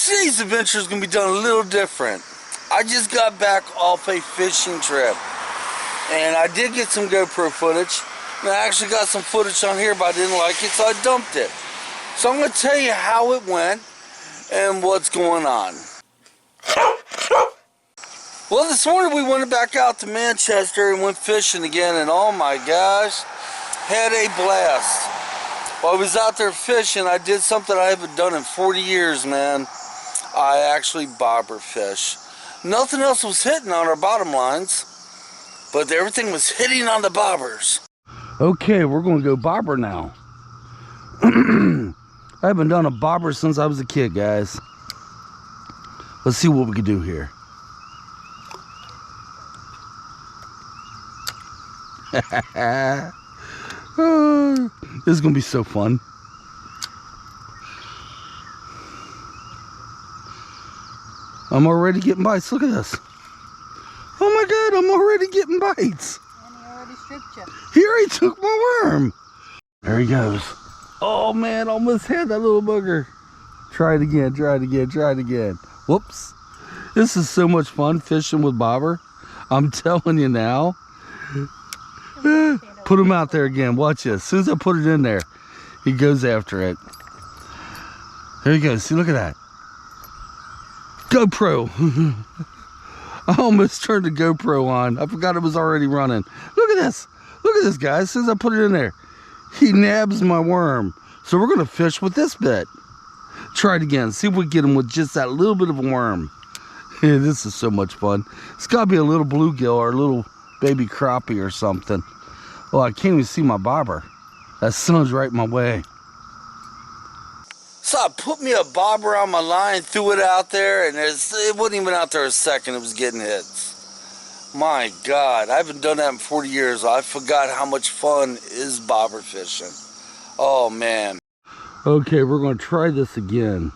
Today's adventure is going to be done a little different. I just got back off a fishing trip, and I did get some GoPro footage, and I actually got some footage on here, but I didn't like it, so I dumped it. So I'm going to tell you how it went and what's going on. Well, this morning we went back out to Manchester and went fishing again, and oh my gosh, had a blast. While I was out there fishing, I did something I haven't done in 40 years, man. I actually bobber fish. Nothing else was hitting on our bottom lines, but everything was hitting on the bobbers. Okay, we're going to go bobber now. I haven't done a bobber since I was a kid, guys. Let's see what we can do here. This is going to be so fun. I'm already getting bites. Look at this. Oh my God, I'm already getting bites. And he already stripped you. He already took my worm. There he goes. Oh man, almost had that little booger. Try it again, try it again, try it again. Whoops. This is so much fun fishing with bobber. I'm telling you now. Put him out there again. Watch this. As soon as I put it in there, he goes after it. There he goes. See, look at that. GoPro. I almost turned the GoPro on. I forgot it was already running. Look at this. Look at this, guys. As soon as I put it in there, he nabs my worm. So we're going to fish with this bit. Try it again. See if we get him with just that little bit of a worm. Yeah, this is so much fun. It's got to be a little bluegill or a little baby crappie or something. Oh, I can't even see my bobber. That sun's right my way. So I put me a bobber on my line, threw it out there, and it wasn't even out there a second. It was getting hits. My God, I haven't done that in 40 years. I forgot how much fun is bobber fishing. Oh, man. Okay, we're going to try this again.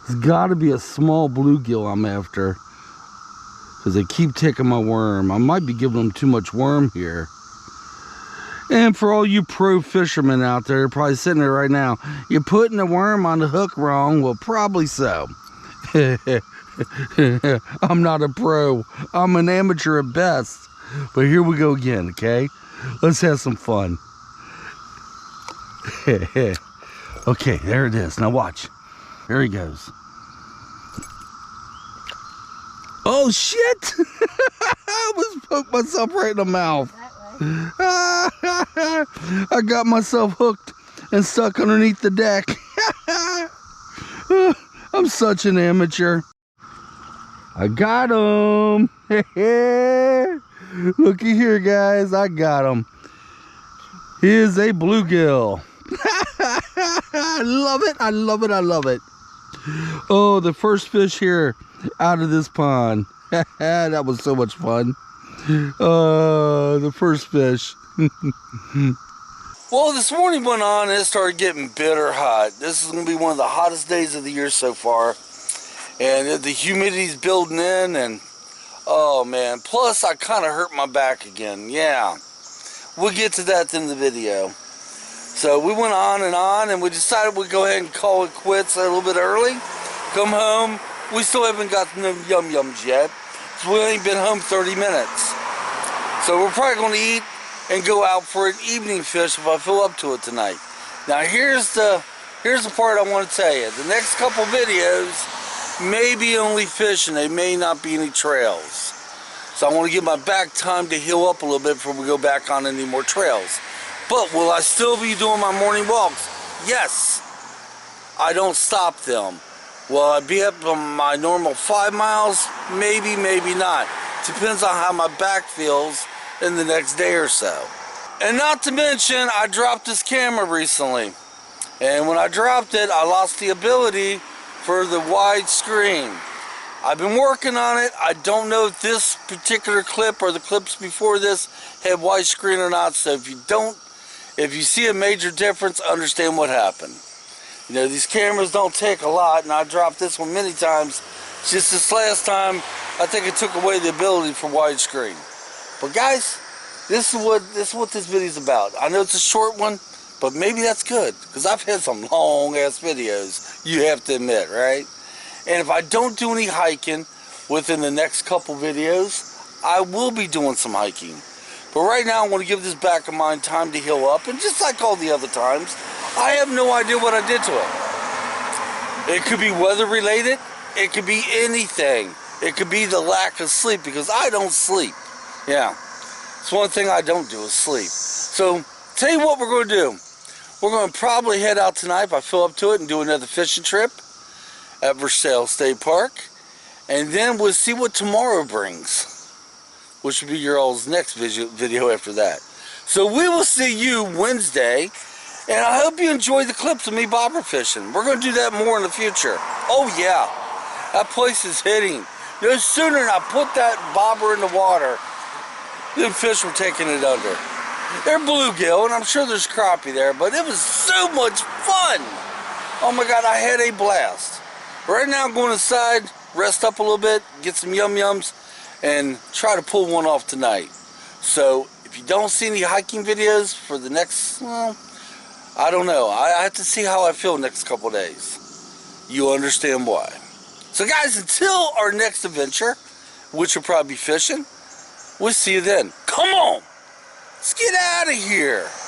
It's got to be a small bluegill I'm after, because they keep taking my worm. I might be giving them too much worm here. And for all you pro fishermen out there, probably sitting there right now, you're putting the worm on the hook wrong. Well, probably so. I'm not a pro. I'm an amateur at best. But here we go again, okay? Let's have some fun. Okay, there it is. Now watch. Here he goes. Oh, shit! I almost poked myself right in the mouth. I got myself hooked and stuck underneath the deck. I'm such an amateur. I got him. Looky here, guys. I got him. He is a bluegill. I love it. I love it. I love it. Oh, the first fish here out of this pond. That was so much fun. The first fish. Well, this morning went on and it started getting bitter hot. This is going to be one of the hottest days of the year so far. And the humidity's building in, and oh man. Plus, I kind of hurt my back again. Yeah. We'll get to that in the video. So we went on, and we decided we'd go ahead and call it quits a little bit early. Come home. We still haven't got no yum-yums yet. So we ain't been home 30 minutes. So we're probably going to eat and go out for an evening fish if I feel up to it tonight. Now here's the part I want to tell you. The next couple videos may be only fishing. They may not be any trails. So I want to give my back time to heal up a little bit before we go back on any more trails. But will I still be doing my morning walks? Yes. I don't stop them. Will I be up on my normal 5 miles? Maybe, maybe not. Depends on how my back feels in the next day or so. And not to mention, I dropped this camera recently. And when I dropped it, I lost the ability for the wide screen. I've been working on it. I don't know if this particular clip or the clips before this had widescreen or not. So if you see a major difference, understand what happened. You know, these cameras don't take a lot, and I dropped this one many times. Just this last time, I think it took away the ability for widescreen. But guys, this is what this video is about. I know it's a short one, but maybe that's good, because I've had some long ass videos, you have to admit, right? And if I don't do any hiking within the next couple videos, I will be doing some hiking. But right now, I want to give this back of mine time to heal up. And just like all the other times, I have no idea what I did to it. It could be weather related. It could be anything. It could be the lack of sleep, because I don't sleep. Yeah. It's one thing I don't do is sleep. So, tell you what we're going to do. We're going to probably head out tonight if I fill up to it and do another fishing trip at Versailles State Park. And then we'll see what tomorrow brings, which will be your all's next video after that. So we will see you Wednesday, and I hope you enjoy the clips of me bobber fishing. We're going to do that more in the future. Oh yeah, that place is hitting. No sooner than I put that bobber in the water, them fish were taking it under. They're bluegill, and I'm sure there's crappie there, but it was so much fun. Oh my God, I had a blast. Right now I'm going inside, rest up a little bit, get some yum-yums, and try to pull one off tonight. So if you don't see any hiking videos for the next, well, I don't know. I have to see how I feel next couple days. You understand why. So guys, until our next adventure, which will probably be fishing, we'll see you then. Come on, let's get out of here.